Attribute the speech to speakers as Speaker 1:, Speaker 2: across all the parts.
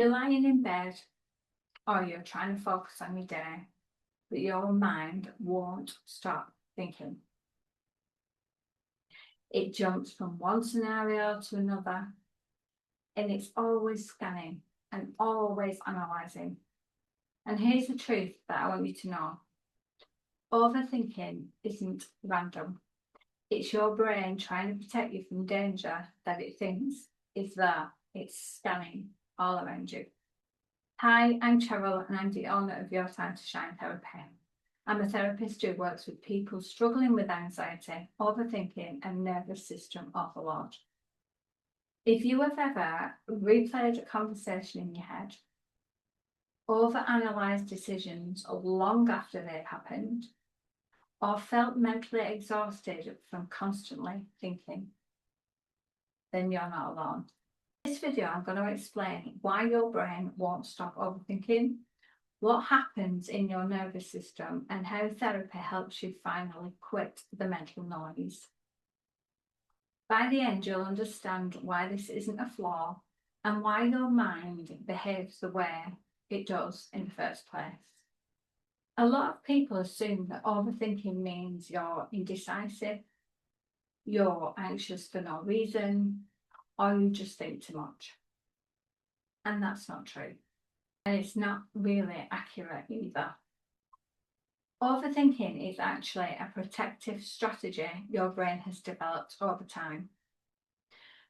Speaker 1: You're lying in bed or you're trying to focus on your day, but your mind won't stop thinking. It jumps from one scenario to another, and it's always scanning and always analysing. And here's the truth that I want you to know. Overthinking isn't random. It's your brain trying to protect you from danger that it thinks is there. It's scanning all around you. Hi, I'm Cheryl and I'm the owner of Your Time to Shine Therapy. I'm a therapist who works with people struggling with anxiety, overthinking and nervous system overload. If you have ever replayed a conversation in your head, overanalyzed decisions long after they've happened, or felt mentally exhausted from constantly thinking, then you're not alone. In this video, I'm going to explain why your brain won't stop overthinking, what happens in your nervous system, and how therapy helps you finally quit the mental noise. By the end, you'll understand why this isn't a flaw and why your mind behaves the way it does in the first place. A lot of people assume that overthinking means you're indecisive, you're anxious for no reason, or you just think too much. And that's not true. And it's not really accurate either. Overthinking is actually a protective strategy your brain has developed over time,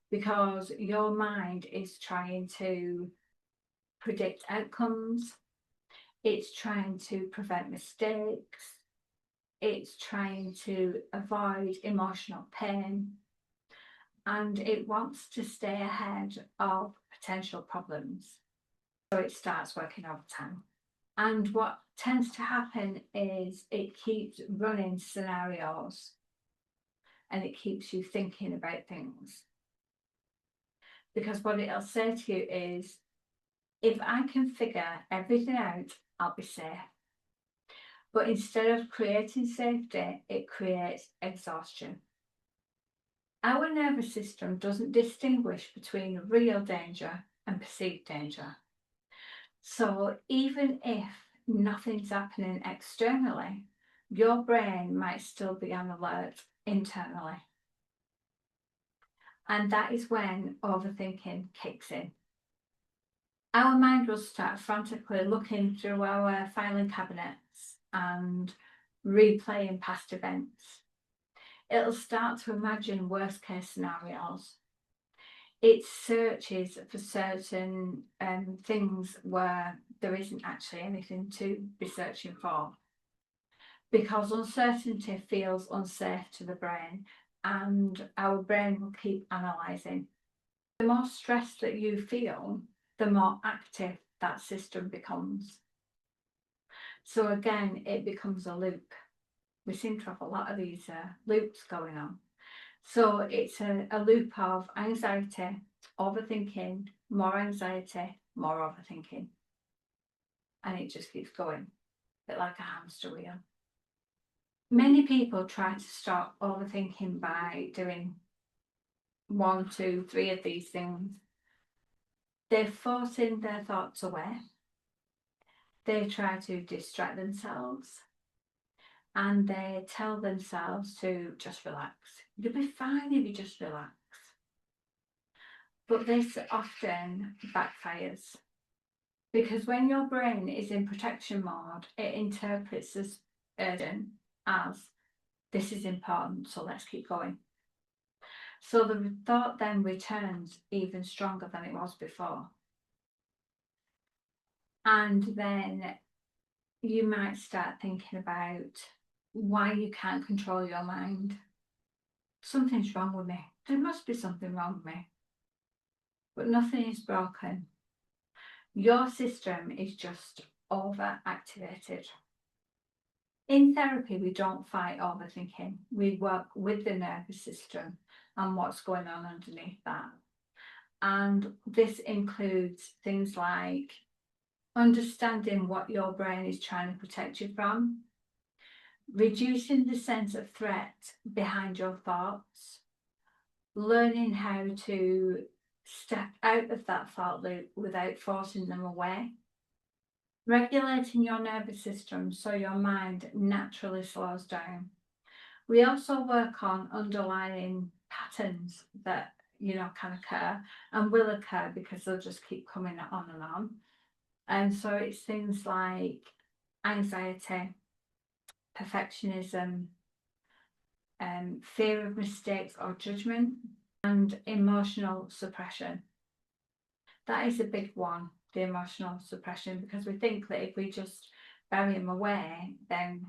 Speaker 1: because your mind is trying to predict outcomes, it's trying to prevent mistakes, it's trying to avoid emotional pain, and it wants to stay ahead of potential problems. So it starts working overtime. And what tends to happen is it keeps running scenarios and it keeps you thinking about things. Because what it'll say to you is, if I can figure everything out, I'll be safe. But instead of creating safety, it creates exhaustion. Our nervous system doesn't distinguish between real danger and perceived danger. So even if nothing's happening externally, your brain might still be on alert internally. And that is when overthinking kicks in. Our mind will start frantically looking through our filing cabinets and replaying past events. It'll start to imagine worst case scenarios. It searches for certain things where there isn't actually anything to be searching for, because uncertainty feels unsafe to the brain, and our brain will keep analysing. The more stress that you feel, the more active that system becomes. So again, it becomes a loop. We seem to have a lot of these loops going on. So it's a loop of anxiety, overthinking, more anxiety, more overthinking. And it just keeps going, a bit like a hamster wheel. Many people try to stop overthinking by doing 1, 2, 3 of these things. They're forcing their thoughts away. They try to distract themselves. And they tell themselves to just relax. You'll be fine if you just relax. But this often backfires, because when your brain is in protection mode, it interprets this urgent as, this is important, so let's keep going. So the thought then returns even stronger than it was before. And then you might start thinking about why you can't control your mind. Something's wrong with me. There must be something wrong with me. But nothing is broken. Your system is just overactivated. In therapy, we don't fight overthinking. We work with the nervous system and what's going on underneath that. And this includes things like understanding what your brain is trying to protect you from, reducing the sense of threat behind your thoughts, learning how to Step out of that thought loop without forcing them away. Regulating your nervous system so your mind naturally slows down. We also work on underlying patterns that can occur and will occur because they'll just keep coming on and on. And so it's things like anxiety, perfectionism, fear of mistakes or judgment, and emotional suppression. That is a big one, the emotional suppression, because we think that if we just bury them away, then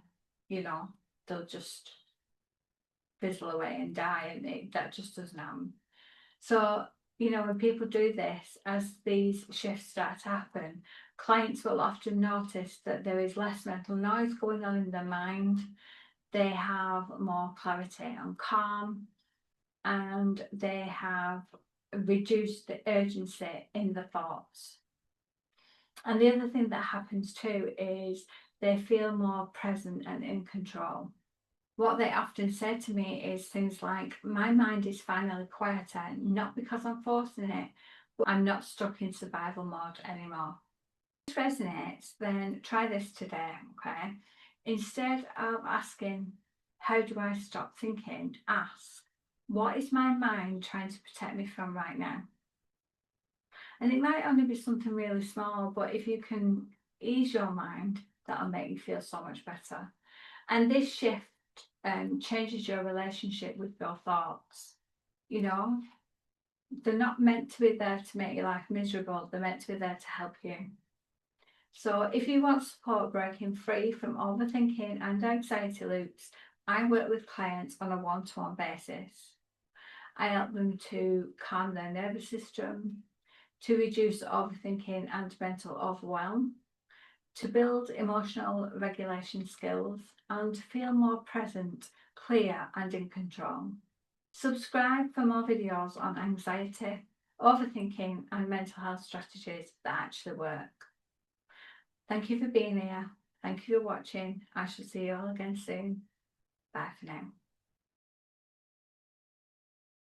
Speaker 1: they'll just fizzle away and die, and that just doesn't happen. So when people do this, as these shifts start to happen, clients will often notice that there is less mental noise going on in their mind. They have more clarity and calm, and they have reduced the urgency in the thoughts. And the other thing that happens too is they feel more present and in control. What they often say to me is things like, my mind is finally quieter, not because I'm forcing it, but I'm not stuck in survival mode anymore. If this resonates, then try this today, okay? Instead of asking, how do I stop thinking? Ask, what is my mind trying to protect me from right now? And it might only be something really small, but if you can ease your mind, that'll make you feel so much better. And this shift changes your relationship with your thoughts. They're not meant to be there to make your life miserable, they're meant to be there to help you. So if you want support breaking free from overthinking and anxiety loops, I work with clients on a one-to-one basis. I help them to calm their nervous system, to reduce overthinking and mental overwhelm, to build emotional regulation skills, and to feel more present, clear, and in control. Subscribe for more videos on anxiety, overthinking, and mental health strategies that actually work. Thank you for being here. Thank you for watching. I shall see you all again soon. Bye for now.